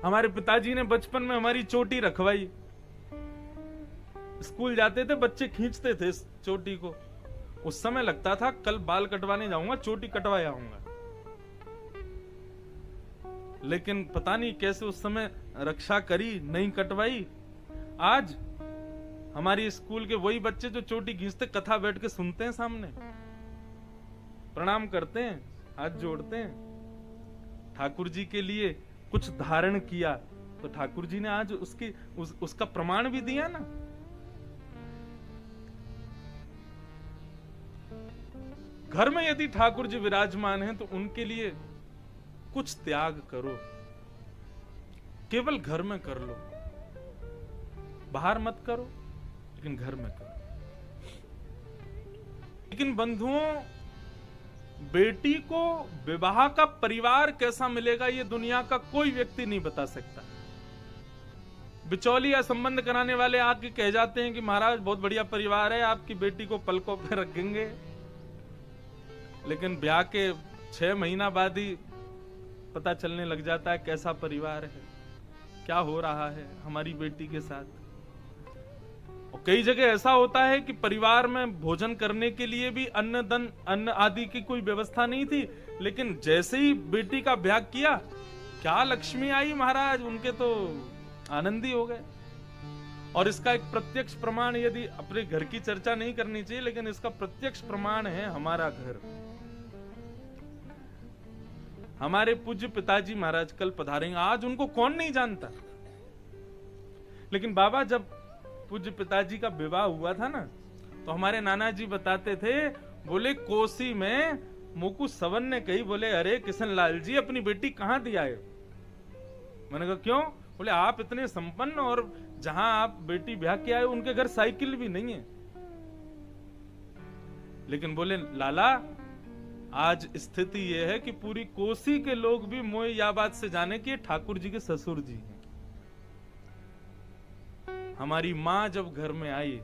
हमारे पिताजी ने बचपन में हमारी चोटी रखवाई। स्कूल जाते थे बच्चे खींचते थे इस चोटी को, उस समय लगता था कल बाल कटवाने जाऊंगा चोटी कटवाया आऊंगा। लेकिन पता नहीं कैसे उस समय रक्षा करी, नहीं कटवाई। आज हमारी स्कूल के वही बच्चे जो चोटी खींचते कथा बैठ के सुनते हैं, सामने प्रणाम करते हैं, हाथ जोड़ते हैं। ठाकुर जी के लिए कुछ धारण किया तो ठाकुर जी ने आज उसका प्रमाण भी दिया ना। घर में यदि ठाकुर जी विराजमान हैं तो उनके लिए कुछ त्याग करो, केवल घर में कर लो, बाहर मत करो, लेकिन घर में करो। लेकिन बंधुओं, बेटी को विवाह का परिवार कैसा मिलेगा ये दुनिया का कोई व्यक्ति नहीं बता सकता। बिचौली या संबंध कराने वाले आके कह जाते हैं कि महाराज बहुत बढ़िया परिवार है, आपकी बेटी को पलकों पे रखेंगे, लेकिन ब्याह के 6 महीना बाद ही पता चलने लग जाता है कैसा परिवार है, क्या हो रहा है हमारी बेटी के साथ। और कई जगह ऐसा होता है कि परिवार में भोजन करने के लिए भी अन्न आदि की कोई व्यवस्था नहीं थी, लेकिन जैसे ही बेटी का ब्याह किया, क्या लक्ष्मी आई महाराज, उनके तो आनंदी हो गए। और इसका एक प्रत्यक्ष प्रमाण, यदि अपने घर की चर्चा नहीं करनी चाहिए, लेकिन इसका प्रत्यक्ष प्रमाण है हमारा घर। हमारे पूज्य पिताजी महाराज कल पधारेंगे, आज उनको कौन नहीं जानता। लेकिन बाबा जब पूज्य पिताजी का विवाह हुआ था ना, तो हमारे नाना जी बताते थे, बोले कोसी में मोकू सवन ने कही, बोले अरे किशन लाल जी अपनी बेटी कहां दिया है। मैंने कहा क्यों? बोले आप इतने संपन्न और जहां आप बेटी ब्याह के आए उनके घर साइकिल भी नहीं है। लेकिन बोले लाला आज स्थिति यह है कि पूरी कोसी के लोग भी मोह या बात से जाने कि ठाकुर जी के ससुर जी हैं। हमारी मां जब घर में आई,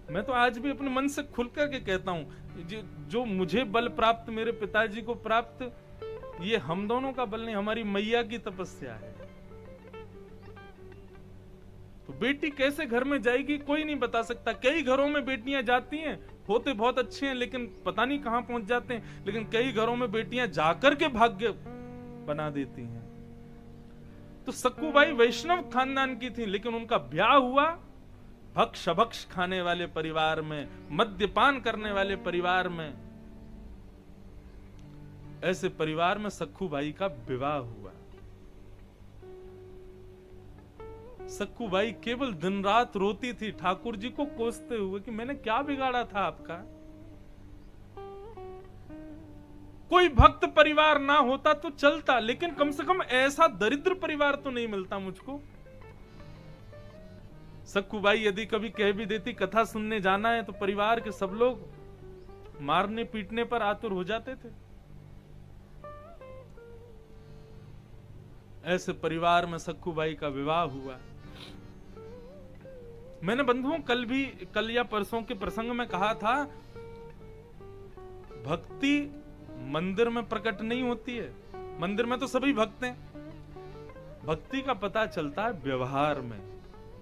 मैं तो आज भी अपने मन से खुल करके कहता हूं, जो मुझे बल प्राप्त, मेरे पिताजी को प्राप्त, ये हम दोनों का बल नहीं, हमारी मैया की तपस्या है। तो बेटी कैसे घर में जाएगी कोई नहीं बता सकता। कई घरों में बेटियां जाती हैं, होते बहुत अच्छे हैं, लेकिन पता नहीं कहां पहुंच जाते हैं। लेकिन कई घरों में बेटियां जाकर के भाग्य बना देती हैं। तो सक्कूबाई वैष्णव खानदान की थी, लेकिन उनका ब्याह हुआ भक्ष भक्ष खाने वाले परिवार में, मद्यपान करने वाले परिवार में। ऐसे परिवार में सक्कूबाई का विवाह हुआ। सक्कूबाई केवल दिन रात रोती थी, ठाकुर जी को कोसते हुए कि मैंने क्या बिगाड़ा था आपका। कोई भक्त परिवार ना होता तो चलता, लेकिन कम से कम ऐसा दरिद्र परिवार तो नहीं मिलता मुझको। सक्कूबाई यदि कभी कह भी देती कथा सुनने जाना है, तो परिवार के सब लोग मारने पीटने पर आतुर हो जाते थे। ऐसे परिवार में सक्कूबाई का विवाह हुआ। मैंने बंधुओं कल या परसों के प्रसंग में कहा था, भक्ति मंदिर में प्रकट नहीं होती है। मंदिर में तो सभी भक्त हैं। भक्ति का पता चलता है व्यवहार में,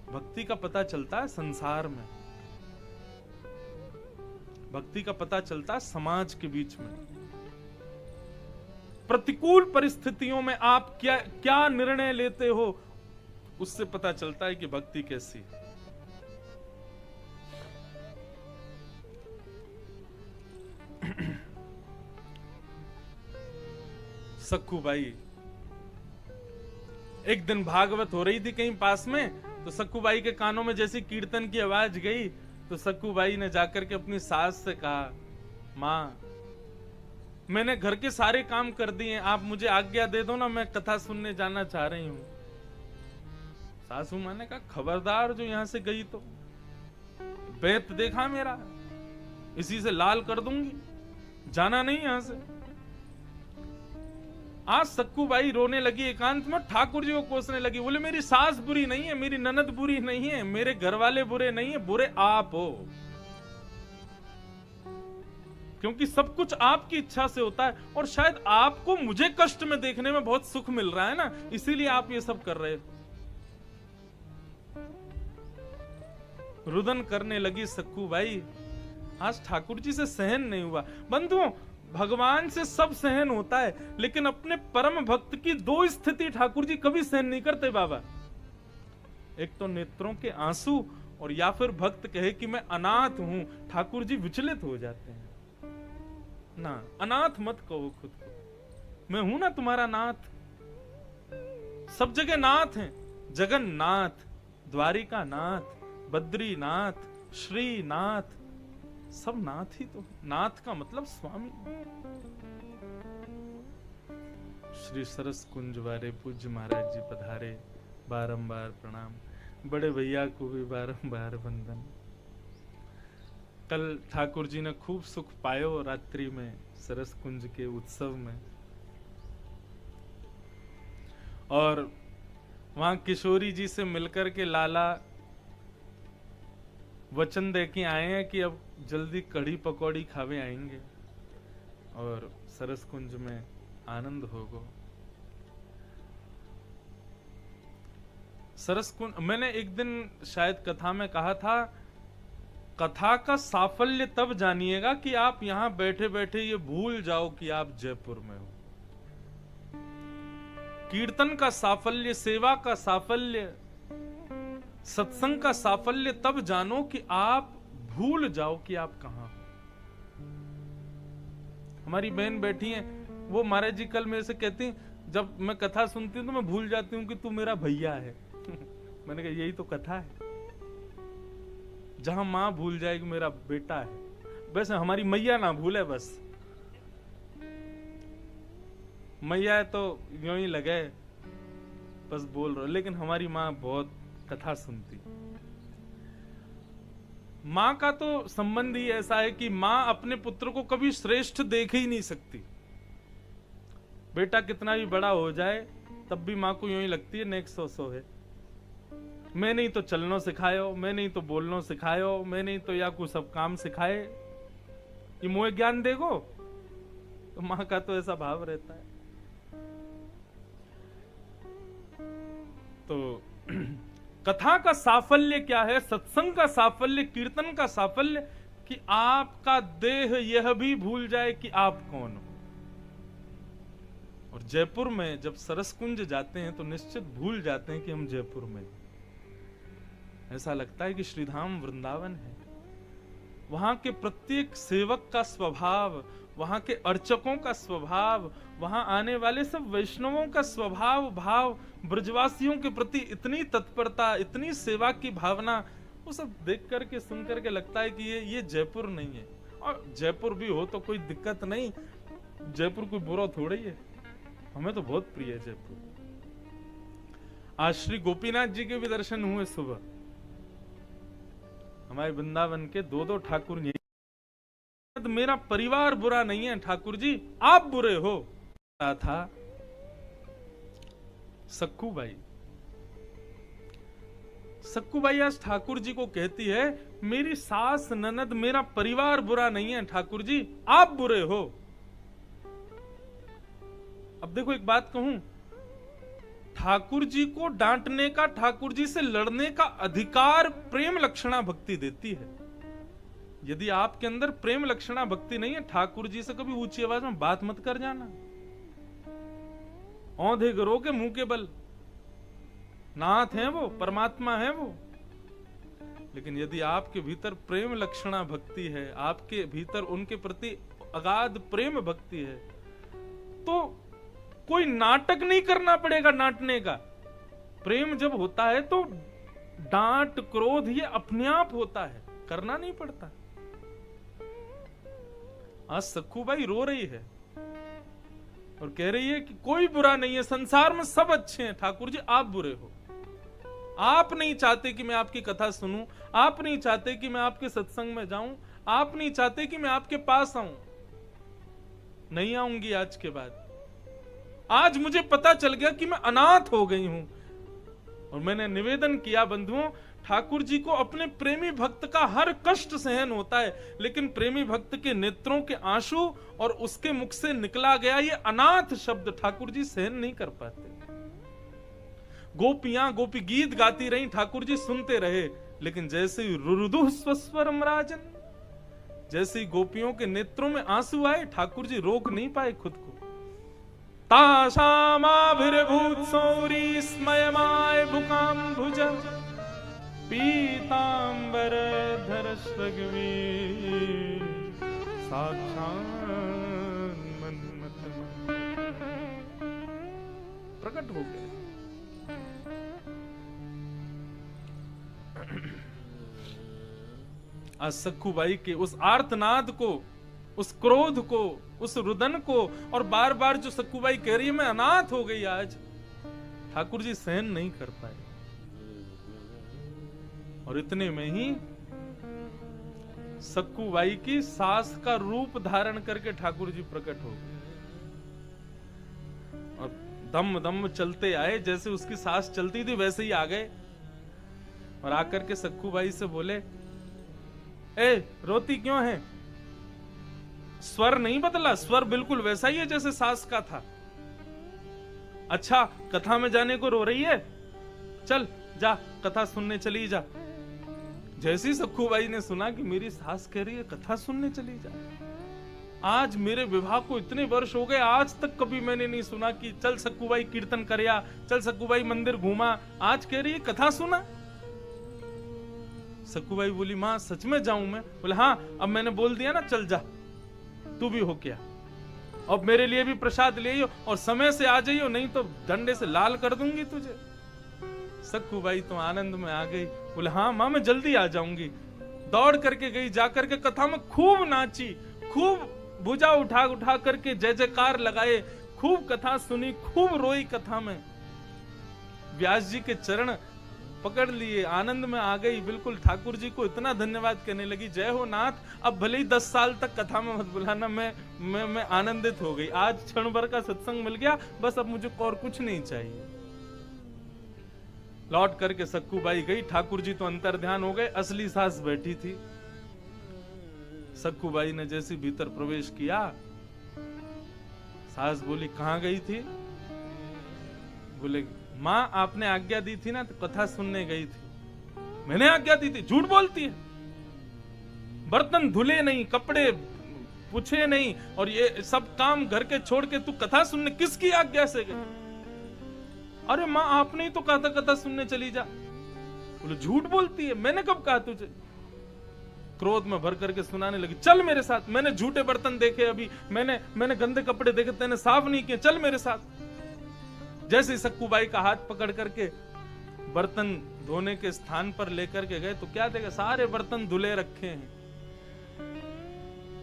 भक्ति का पता चलता है संसार में, भक्ति का पता चलता है समाज के बीच में। प्रतिकूल परिस्थितियों में आप क्या निर्णय लेते हो, उससे पता चलता है कि भक्ति कैसी है। सक्कूबाई, एक दिन भागवत हो रही थी कहीं पास में, तो सक्कूबाई के कानों में जैसी कीर्तन की आवाज गई, तो सक्कूबाई ने जाकर के अपनी सास से कहा, मां मैंने घर के सारे काम कर दिए, आप मुझे आज्ञा दे दो ना, मैं कथा सुनने जाना चाह रही हूं। सासू मां ने कहा, खबरदार जो यहां से गई तो बेत देखा मेरा, इसी से लाल कर दूंगी, जाना नहीं यहां से। आज सक्कूबाई रोने लगी एकांत में, ठाकुर जी को कोसने लगी, बोले मेरी सास बुरी नहीं है, मेरी ननद बुरी नहीं है, मेरे घर वाले बुरे नहीं है, बुरे आप हो। क्योंकि सब कुछ आपकी इच्छा से होता है, और शायद आपको मुझे कष्ट में देखने में बहुत सुख मिल रहा है ना, इसीलिए आप ये सब कर रहे हो। रुदन करने लगी सक्कू बाई। आज ठाकुर जी से सहन नहीं हुआ। बंधुओं, भगवान से सब सहन होता है, लेकिन अपने परम भक्त की दो स्थिति ठाकुर जी कभी सहन नहीं करते बाबा। एक तो नेत्रों के आंसू, और या फिर भक्त कहे कि मैं अनाथ हूं, ठाकुर जी विचलित हो जाते हैं। ना, अनाथ मत कहो खुद को, मैं हूं ना तुम्हारा नाथ। सब जगह नाथ हैं, जगन्नाथ, द्वारिका नाथ, बद्रीनाथ, श्रीनाथ, सब नाथ ही तो। नाथ का मतलब स्वामी। श्री सरस कुंज वारे पूज्य महाराज जी पधारे, बारंबार प्रणाम। बड़े भैया को भी बारंबार वंदन। कल ठाकुर जी ने खूब सुख पायो रात्रि में सरस कुंज के उत्सव में, और वहां किशोरी जी से मिलकर के लाला वचन दे के आए हैं कि अब जल्दी कढ़ी पकौड़ी खावे आएंगे और सरस कुंज में आनंद होगा। सरस कुंज, मैंने एक दिन शायद कथा में कहा था, कथा का साफल्य तब जानिएगा कि आप यहां बैठे बैठे ये भूल जाओ कि आप जयपुर में हो। कीर्तन का साफल्य, सेवा का साफल्य, सत्संग का साफल्य तब जानो कि आप भूल जाओ कि आप कहां हो। हमारी बहन बैठी है, वो महाराज जी कल मेरे से कहती, जब मैं कथा सुनती हूँ तो मैं भूल जाती हूँ कि तू मेरा भैया है। मैंने कहा यही तो कथा है, जहां मां भूल जाएगी मेरा बेटा है। वैसे हमारी मैया ना भूले, बस मैया है तो यूं ही लगे बस बोल रहे, लेकिन हमारी मां बहुत कथा सुनती। मां का तो संबंध ही ऐसा है कि मां अपने पुत्र को कभी श्रेष्ठ देख ही नहीं सकती। बेटा कितना भी बड़ा हो जाए तब भी मां को यूं ही लगती है नेक्स्ट 100 है। मैं नहीं तो चलनो सिखायो, मैं नहीं तो बोलनो सिखायो, मैं नहीं तो या कुछ सब काम सिखाए, ये मोह ज्ञान देगो। तो मां का तो ऐसा भाव रहता है। तो कथा का साफल्य क्या है, सत्संग का साफल्य, कीर्तन का साफल्य, कि आपका देह यह भी भूल जाए कि आप कौन हो। और जयपुर में जब सरस कुंज जाते हैं तो निश्चित भूल जाते हैं कि हम जयपुर में। ऐसा लगता है कि श्रीधाम वृंदावन है। वहां के प्रत्येक सेवक का स्वभाव, वहां के अर्चकों का स्वभाव, वहां आने वाले सब वैष्णवों का स्वभाव भाव, ब्रजवासियों के प्रति इतनी तत्परता, इतनी सेवा की भावना, वो सब देख करके सुन करके लगता है कि ये जयपुर नहीं है। और जयपुर भी हो तो कोई दिक्कत नहीं, जयपुर कोई बुरा थोड़ा ही है, हमें तो बहुत प्रिय है जयपुर। आज श्री गोपीनाथ जी के भी दर्शन हुए सुबह। हमारे वृंदावन के दो ठाकुर यही। मेरा परिवार बुरा नहीं है ठाकुर जी, आप बुरे हो। था सक्कू बाई। सक्कू बाई आज ठाकुर जी को कहती है, मेरी सास ननद मेरा परिवार बुरा नहीं है ठाकुर जी, आप बुरे हो। अब देखो एक बात कहूं, ठाकुर जी को डांटने का, ठाकुर जी से लड़ने का अधिकार प्रेम लक्षणा भक्ति देती है। यदि आपके अंदर प्रेम लक्षणा भक्ति नहीं है, ठाकुर जी से कभी ऊंची आवाज में बात मत कर जाना। औंधे गरो के मुंह के बल, नाथ हैं वो, परमात्मा है वो। लेकिन यदि आपके भीतर प्रेम लक्षणा भक्ति है, आपके भीतर उनके प्रति अगाध प्रेम भक्ति है, तो कोई नाटक नहीं करना पड़ेगा डांटने का। प्रेम जब होता है तो डांट क्रोध ये अपने आप होता है, करना नहीं पड़ता। आज सक्कू बाई रो रही है और कह रही है कि कोई बुरा नहीं है, संसार में सब अच्छे हैं ठाकुर जी, आप बुरे हो। आप नहीं चाहते कि मैं आपकी कथा सुनूं, आप नहीं चाहते कि मैं आपके सत्संग में जाऊं, आप नहीं चाहते कि मैं आपके पास आऊं। नहीं आऊंगी आज के बाद। आज मुझे पता चल गया कि मैं अनाथ हो गई हूं। और मैंने निवेदन किया बंधुओं, ठाकुर जी को अपने प्रेमी भक्त का हर कष्ट सहन होता है, लेकिन प्रेमी भक्त के नेत्रों के आंसू और उसके मुख से निकला गया ये अनाथ शब्द ठाकुर जी सहन नहीं कर पाते। गोपियां गोपी गीत गाती रही, ठाकुर जी सुनते रहे, लेकिन जैसे ही रुरुदुः स्वस्वरम राजन, जैसे ही गोपियों के नेत्रों में आंसू आए, ठाकुर जी रोक नहीं पाए खुद को। तासामाभिर्भूत सौरी स्मयमाय बुकाम्भुज पीतांबर धर सगवीर साक्षात् मन्मथ प्रकट हो गए। आज सखुबाई के उस आर्तनाद को, उस क्रोध को, उस रुदन को, और बार बार जो सखुबाई कह रही है मैं अनाथ हो गई, आज ठाकुर जी सहन नहीं कर पाए। और इतने में ही सखुबाई की सास का रूप धारण करके ठाकुर जी प्रकट हो गए और दम दम चलते आए, जैसे उसकी सास चलती थी वैसे ही आ गए और आकर के सखुबाई से बोले, ए रोती क्यों है? स्वर नहीं बदला, स्वर बिल्कुल वैसा ही है जैसे सास का था। अच्छा कथा में जाने को रो रही है, चल जा कथा सुनने चली जा। जैसी सखुबाई ने सुना कि मेरी सास कह रही है कथा सुनने चली जा, आज मेरे विवाह को इतने वर्ष हो गए, आज तक कभी मैंने नहीं सुना कि चल सखुबाई कीर्तन करया, चल सखुबाई मंदिर घूमा, आज कह रही है कथा सुना। सखुबाई बोली, मां सच में जाऊं मैं? बोले हाँ, अब मैंने बोल दिया ना, चल जा, तू भी हो क्या, अब मेरे लिए भी प्रसाद ले आइयो और समय से आ जाइयो, नहीं तो डंडे से लाल कर दूंगी तुझे। सखुबाई तो आनंद में आ गई, बोले हाँ मां मैं जल्दी आ जाऊंगी। दौड़ करके गई, जाकर के कथा में खूब नाची, खूब भुजा उठा उठा करके जय जयकार लगाए, खूब कथा सुनी, खूब रोई कथा में। व्यास जी के चरण पकड़ लिए, आनंद में आ गई, बिल्कुल ठाकुर जी को इतना धन्यवाद कहने लगी, जय हो नाथ, अब भले ही 10 साल तक कथा में मत बुलाना, मैं आनंदित हो गई, आज क्षण भर का सत्संग मिल गया, बस अब मुझे और कुछ नहीं चाहिए। लौट करके सखुबाई गई, ठाकुर जी तो अंतर ध्यान हो गए, असली सास बैठी थी। सखुबाई ने जैसे भीतर प्रवेश किया, सास बोली कहां गई थी? बोले मां आपने आज्ञा दी थी ना, तो कथा सुनने गई थी। मैंने आज्ञा दी थी? झूठ बोलती है, बर्तन धुले नहीं, कपड़े पूछे नहीं, और ये सब काम घर के छोड़ के तू कथा सुनने किसकी आज्ञा से गई? अरे मां आपने ही तो कहा था कथा सुनने चली जा। बोले झूठ बोलती है, मैंने कब कहा तुझे? क्रोध में भर करके सुनाने लगी, चल मेरे साथ, मैंने झूठे बर्तन देखे, अभी मैंने गंदे कपड़े देखे, तेने साफ नहीं किए, चल मेरे साथ। जैसे सखुबाई का हाथ पकड़ करके बर्तन धोने के स्थान पर लेकर के गए, तो क्या देखा, सारे बर्तन धुले रखे हैं,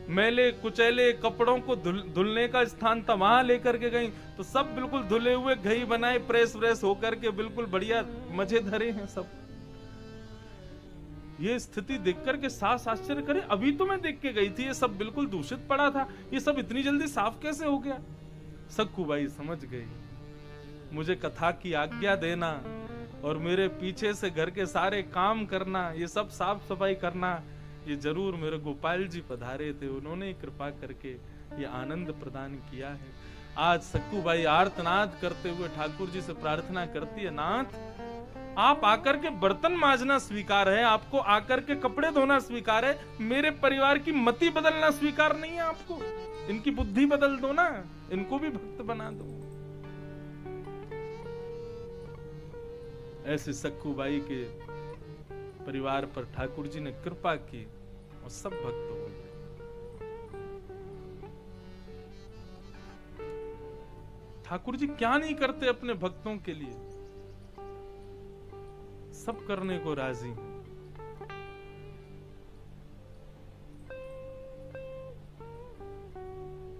मैले कुचैले कपड़ों को धुलने का स्थान था, वहां लेकर के गई तो सब बिल्कुल धुले हुए, घई बनाए, प्रेस व्रेस होकर के बिल्कुल बढ़िया मजे धरे हैं सब। ये स्थिति देख करके सास आश्चर्य करे, अभी तो मैं देख के गई थी ये सब बिल्कुल दूषित पड़ा था, ये सब इतनी जल्दी साफ कैसे हो गया? सखुबाई समझ गई, मुझे कथा की आज्ञा देना और मेरे पीछे से घर के सारे काम करना, ये सब साफ सफाई करना, ये जरूर मेरे गोपाल जी पधारे थे, उन्होंने कृपा करके ये आनंद प्रदान किया है। आज सखुबाई आर्तनाद करते हुए ठाकुर जी से प्रार्थना करती है, नाथ आप आकर के बर्तन मांजना स्वीकार है, आपको आकर के कपड़े धोना स्वीकार है, मेरे परिवार की मति बदलना स्वीकार नहीं है आपको, इनकी बुद्धि बदल दो ना, इनको भी भक्त बना दो। ऐसे सखुबाई के परिवार पर ठाकुर जी ने कृपा की और सब भक्त हो गए। ठाकुर जी क्या नहीं करते अपने भक्तों के लिए, सब करने को राजी हैं।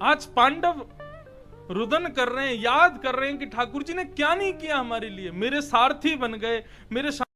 आज पांडव रुदन कर रहे हैं, याद कर रहे हैं कि ठाकुर जी ने क्या नहीं किया हमारे लिए, मेरे सारथी बन गए, मेरे